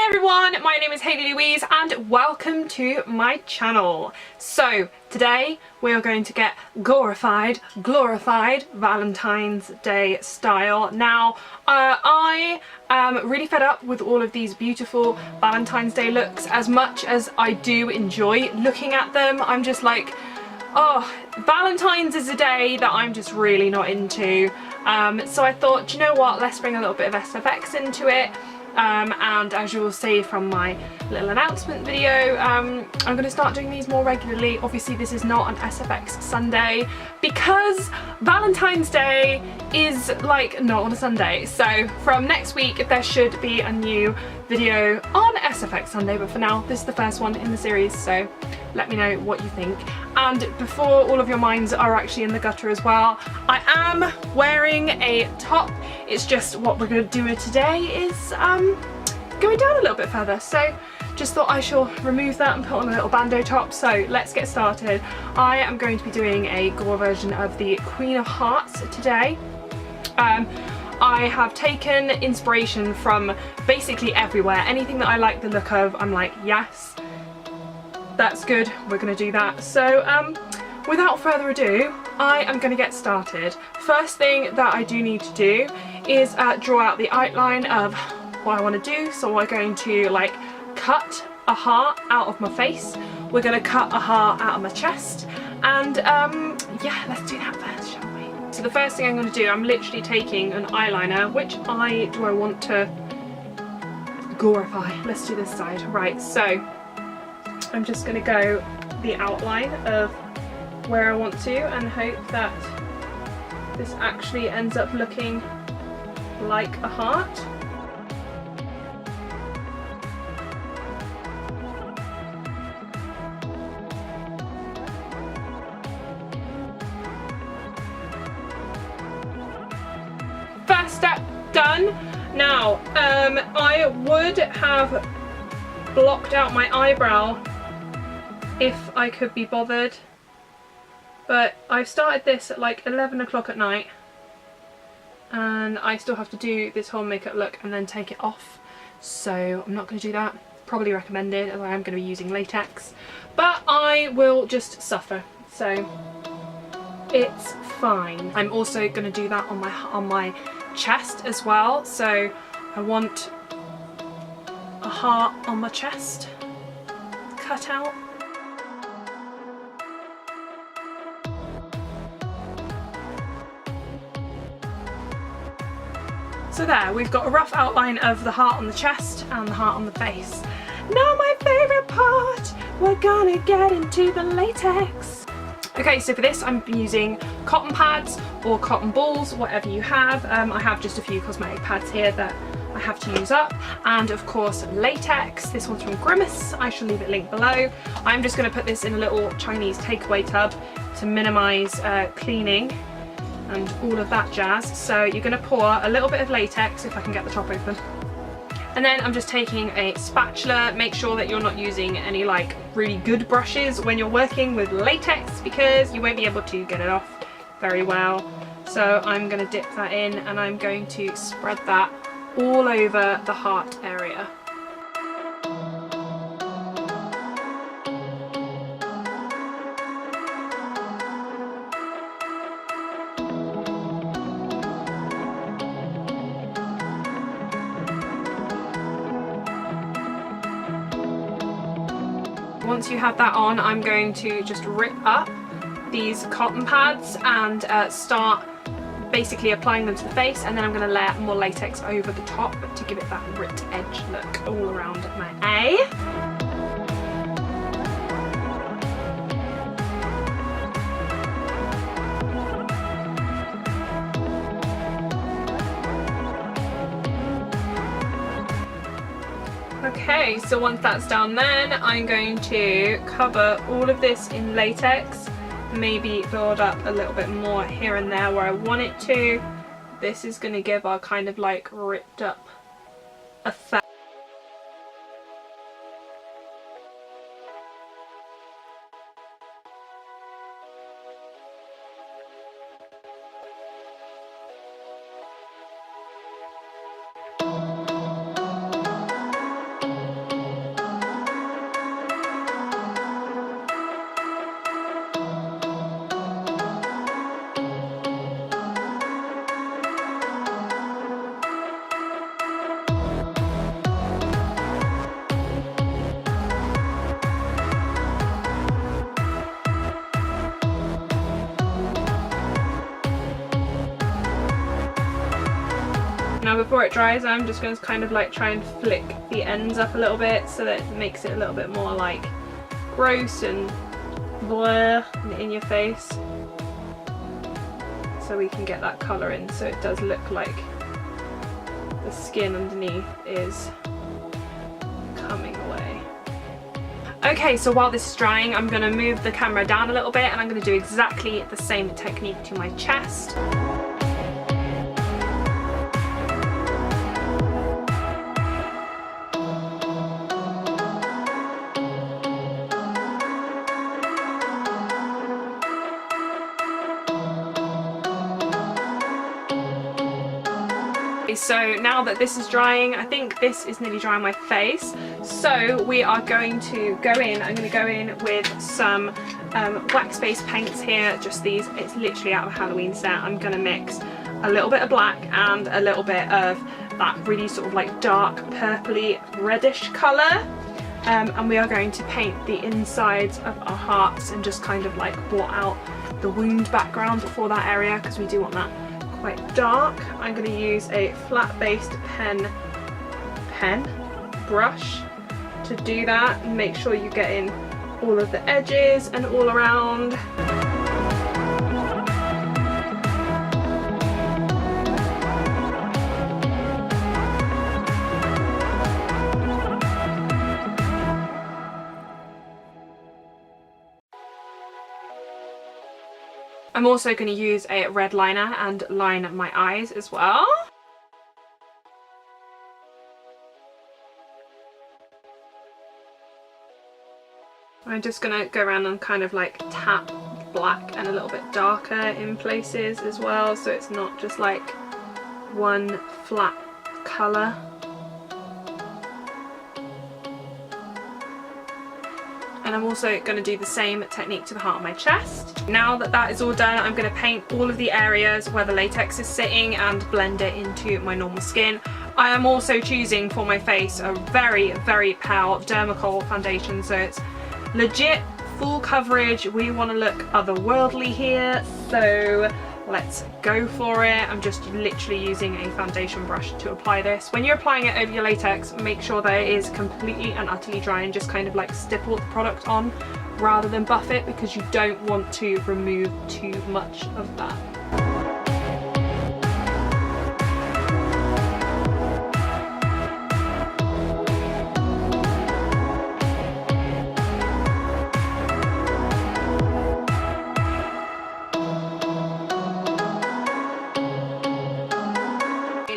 Hi everyone, my name is Haley-Louise and welcome to my channel. So today we are going to get glorified Valentine's Day style. Now I am really fed up with all of these beautiful Valentine's Day looks. As much as I do enjoy looking at them, I'm just like, oh, Valentine's is a day that I'm just really not into. So I thought, you know what, let's bring a little bit of SFX into it. And as you will see from my little announcement video, I'm going to start doing these more regularly. Obviously this is not an SFX Sunday because Valentine's Day is like not on a Sunday. So from next week there should be a new video on SFX Sunday, but for now this is the first one in the series, so let me know what you think. And before all of your minds are actually in the gutter as well, I am wearing a top. It's just what we're going to do today is going down a little bit further, so just thought I shall remove that and put on a little bandeau top. So let's get started. I am going to be doing a gore version of the Queen of Hearts today. I have taken inspiration from basically everywhere. Anything that I like the look of, I'm like, yes, that's good, we're going to do that. So without further ado, I am going to get started. First thing that I do need to do is draw out the outline of what I want to do. So we're going to like cut a heart out of my face, we're going to cut a heart out of my chest, and yeah, let's do that first, shall we? So the first thing I'm going to do, I'm literally taking an eyeliner. Which eye do I want to glorify? Let's do this side. Right, so I'm just going to go the outline of where I want to and hope that this actually ends up looking like a heart. First step done. Now I would have blocked out my eyebrow if I could be bothered, but I've started this at like 11 o'clock at night and I still have to do this whole makeup look and then take it off, so I'm not going to do that. Probably recommended, as I am going to be using latex, but I will just suffer, so it's fine. I'm also going to do that on my chest as well, so I want a heart on my chest cut out. So there, we've got a rough outline of the heart on the chest and the heart on the face. Now my favourite part, we're gonna get into the latex. Okay, so for this I'm using cotton pads or cotton balls, whatever you have. I have just a few cosmetic pads here that I have to use up, and of course latex. This one's from Grimmas, I shall leave it linked below. I'm just going to put this in a little Chinese takeaway tub to minimise cleaning and all of that jazz. So you're going to pour a little bit of latex, if I can get the top open, and then I'm just taking a spatula. Make sure that you're not using any like really good brushes when you're working with latex because you won't be able to get it off very well. So I'm going to dip that in and I'm going to spread that all over the heart area. Once you have that on, I'm going to just rip up these cotton pads and start basically applying them to the face, and then I'm going to layer more latex over the top to give it that ripped edge look all around my eye. Okay, so once that's done, then I'm going to cover all of this in latex, maybe build up a little bit more here and there where I want it to. This is going to give our kind of like ripped up effect. Now before it dries, I'm just going to kind of like try and flick the ends up a little bit so that it makes it a little bit more like gross and blur in your face, so we can get that colour in so it does look like the skin underneath is coming away. Okay, so while this is drying, I'm going to move the camera down a little bit and I'm going to do exactly the same technique to my chest. So now that this is drying, I think this is nearly dry on my face, so we are going to go in. I'm going to go in with some wax-based paints here, just these. It's literally out of a Halloween set. I'm going to mix a little bit of black and a little bit of that really sort of like dark purpley reddish colour, and we are going to paint the insides of our hearts and just kind of like blot out the wound background for that area, because we do want that quite dark. I'm going to use a flat-based pen brush to do that, and make sure you get in all of the edges and all around. I'm also going to use a red liner and line my eyes as well. I'm just going to go around and kind of like tap black and a little bit darker in places as well, so it's not just like one flat colour. And I'm also going to do the same technique to the heart of my chest. Now that that is all done, I'm going to paint all of the areas where the latex is sitting and blend it into my normal skin. I am also choosing for my face a very, very pale Dermacol foundation, so it's legit full coverage. We want to look otherworldly here, so let's go for it. I'm just literally using a foundation brush to apply this. When you're applying it over your latex, make sure that it is completely and utterly dry and just kind of like stipple the product on rather than buff it, because you don't want to remove too much of that.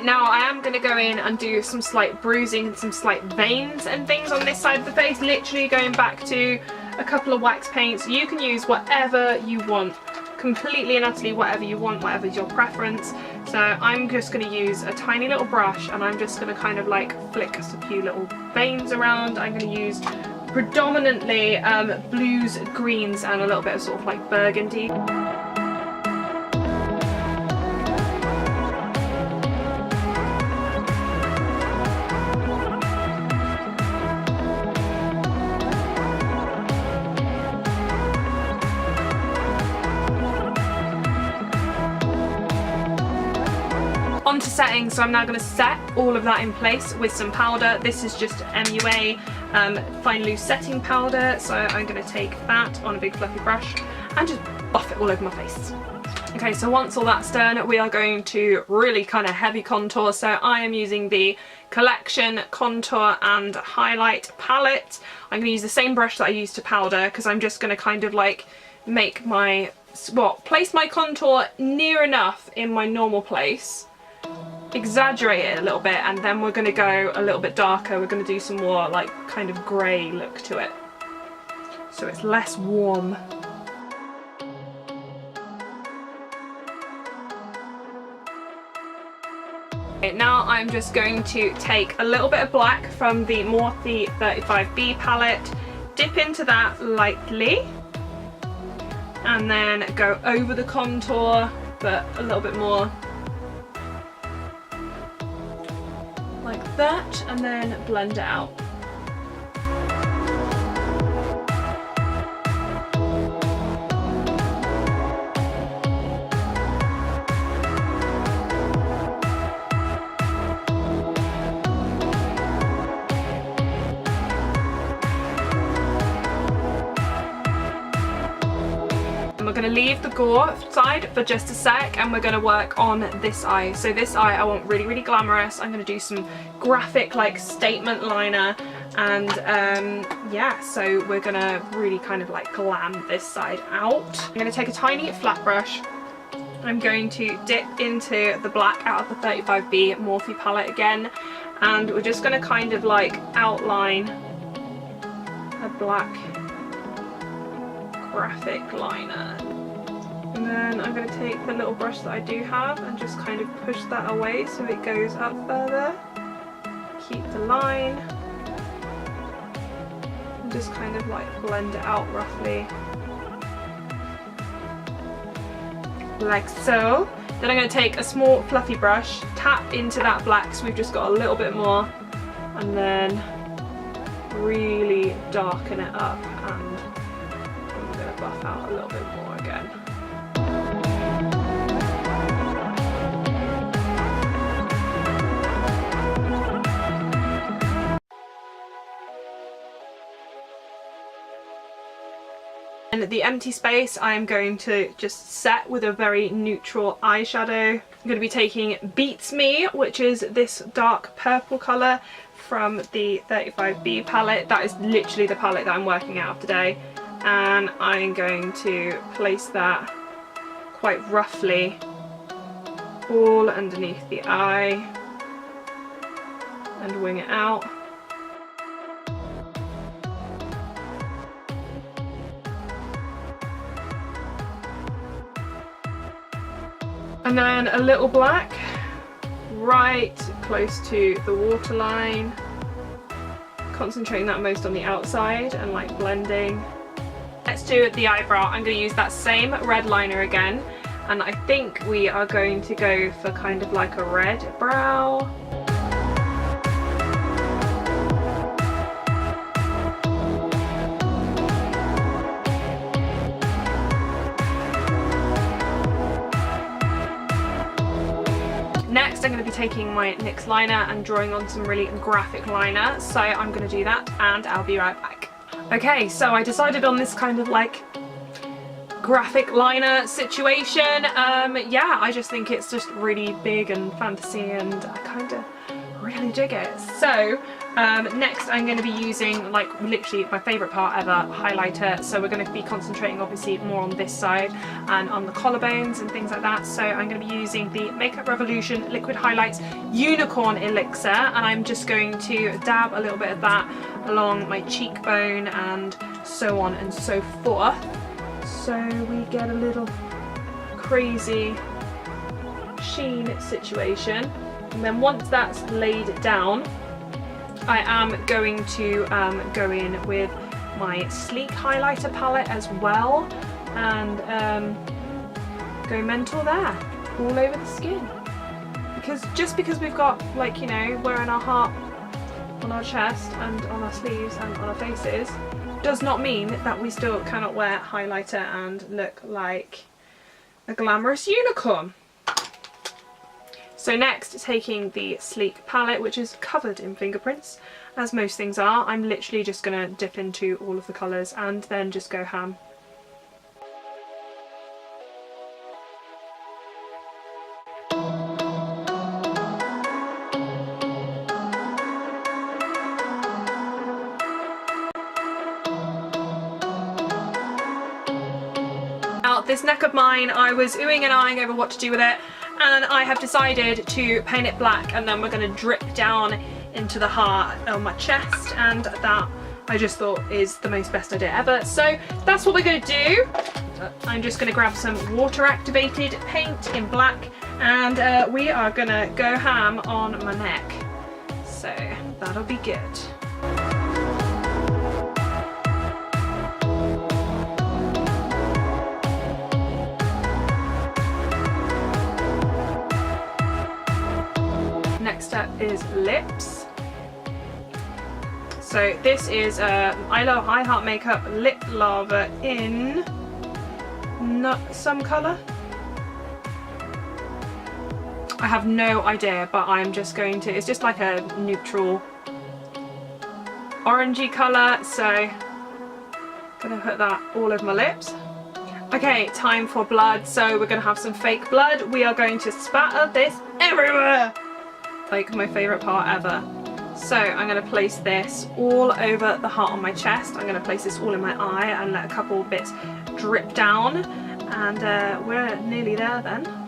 Now I am going to go in and do some slight bruising and some slight veins and things on this side of the face, literally going back to a couple of wax paints. You can use whatever you want, completely and utterly whatever you want, whatever's your preference. So I'm just going to use a tiny little brush and I'm just going to kind of like flick a few little veins around. I'm going to use predominantly blues, greens and a little bit of sort of like burgundy. On to setting, so I'm now going to set all of that in place with some powder. This is just MUA fine loose setting powder, so I'm going to take that on a big fluffy brush and just buff it all over my face. Okay, so once all that's done, we are going to really kind of heavy contour, so I am using the Collection Contour and Highlight palette. I'm going to use the same brush that I used to powder, because I'm just going to kind of like make my, place my contour near enough in my normal place, exaggerate it a little bit, and then we're going to go a little bit darker. We're going to do some more like kind of grey look to it, so it's less warm. Okay, now I'm just going to take a little bit of black from the Morphe 35B palette, dip into that lightly, and then go over the contour, but a little bit more like that, and then blend it out. to leave the gore side for just a sec and we're going to work on this eye. So this eye I want really, really glamorous. I'm going to do some graphic like statement liner, and yeah, so we're going to really kind of like glam this side out. I'm going to take a tiny flat brush. I'm going to dip into the black out of the 35B Morphe palette again, and we're just going to kind of like outline a black graphic liner. And then I'm going to take the little brush that I do have and just kind of push that away so it goes up further. Keep the line and just kind of like blend it out roughly. Like so. Then I'm going to take a small fluffy brush, tap into that black so we've just got a little bit more, and then really darken it up, and I'm going to buff out a little bit more again. And the empty space I'm going to just set with a very neutral eyeshadow. I'm going to be taking Beet's Me, which is this dark purple colour from the 35B palette. That is literally the palette that I'm working out of today. And I'm going to place that quite roughly all underneath the eye and wing it out. And then a little black right close to the waterline, concentrating that most on the outside and like blending. Let's do the eyebrow. I'm going to use that same red liner again, and I think we are going to go for kind of like a red brow. Next I'm going to be taking my NYX liner and drawing on some really graphic liner, so I'm going to do that and I'll be right back. Okay, so I decided on this kind of like graphic liner situation. Yeah, I just think it's just really big and fantasy and I kind of really dig it. So next I'm going to be using like literally my favourite part ever, highlighter. So we're going to be concentrating obviously more on this side and on the collarbones and things like that. So I'm going to be using the Makeup Revolution Liquid Highlights Unicorn Elixir, and I'm just going to dab a little bit of that along my cheekbone and so on and so forth, so we get a little crazy sheen situation. And then once that's laid down, I am going to go in with my Sleek highlighter palette as well and go mental there, all over the skin. Because just because we've got, like, you know, wearing our heart on our chest and on our sleeves and on our faces does not mean that we still cannot wear highlighter and look like a glamorous unicorn. So next, taking the Sleek palette, which is covered in fingerprints, as most things are, I'm literally just going to dip into all of the colours and then just go ham. Now, this neck of mine, I was oohing and ahhing over what to do with it, and I have decided to paint it black, and then we're going to drip down into the heart on my chest, and that I just thought is the most best idea ever. So that's what we're going to do. I'm just going to grab some water activated paint in black, and we are going to go ham on my neck. So that'll be good. Next up is lips. So this is I Heart Makeup Lip Lava in some colour. I have no idea, but I'm just going to, it's just like a neutral orangey colour, so I'm going to put that all over my lips. I Okay, time for blood. So we're gonna have some fake blood. We are going to spatter this everywhere. Like my favorite part ever. So I'm gonna place this all over the heart on my chest. I'm gonna place this all in my eye and let a couple bits drip down. And we're nearly there then.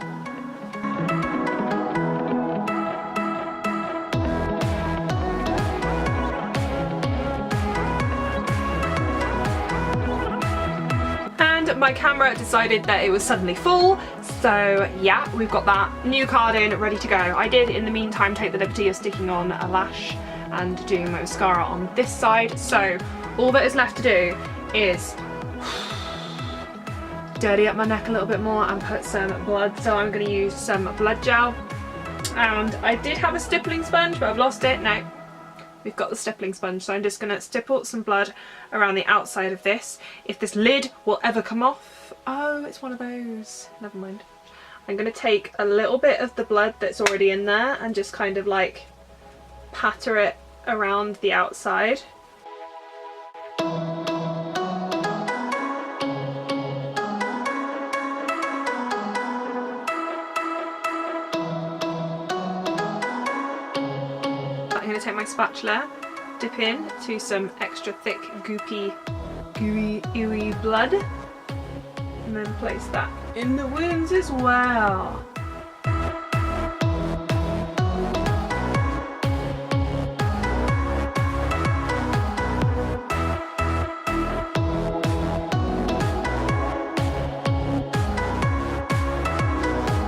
My camera decided that it was suddenly full, so yeah, we've got that new card in ready to go. I did in the meantime take the liberty of sticking on a lash and doing my mascara on this side, so all that is left to do is dirty up my neck a little bit more and put some blood. So I'm going to use some blood gel, and I did have a stippling sponge but I've lost it. Now we've got the stippling sponge, so I'm just going to stipple some blood around the outside of this. If this lid will ever come off, oh, it's one of those, never mind. I'm going to take a little bit of the blood that's already in there and just kind of like patter it around the outside. I'm going to take my spatula, dip in to some extra thick goopy, gooey blood, and then place that in the wounds as well.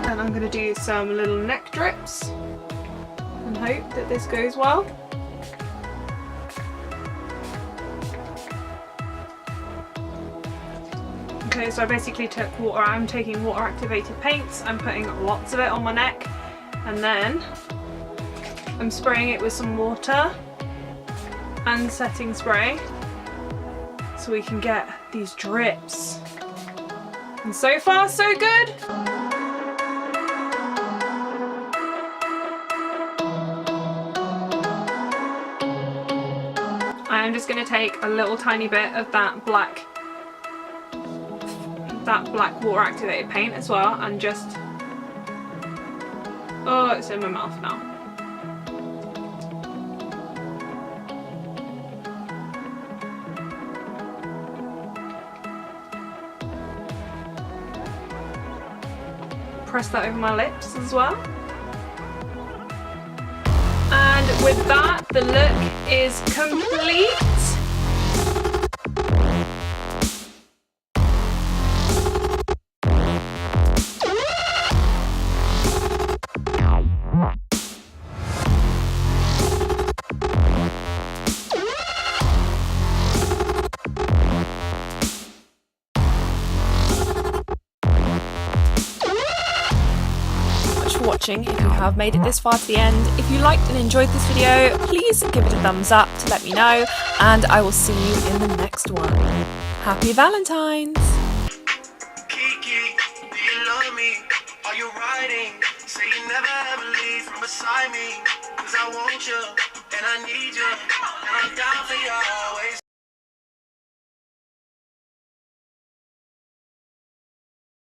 And I'm going to do some little neck drips and hope that this goes well. Okay, so I basically took water, I'm taking water activated paints, I'm putting lots of it on my neck, and then I'm spraying it with some water and setting spray so we can get these drips. And so far so good. I'm just going to take a little tiny bit of that black water activated paint as well and just, oh, it's in my mouth now. Press that over my lips as well. And with that, the look is complete. Watching if you have made it this far to the end. If you liked and enjoyed this video, please give it a thumbs up to let me know, and I will see you in the next one. Happy Valentine's! Kiki, do you love me? Are you riding? Say you never ever leave from beside me, 'cause I want you and I need you and I'm down for you.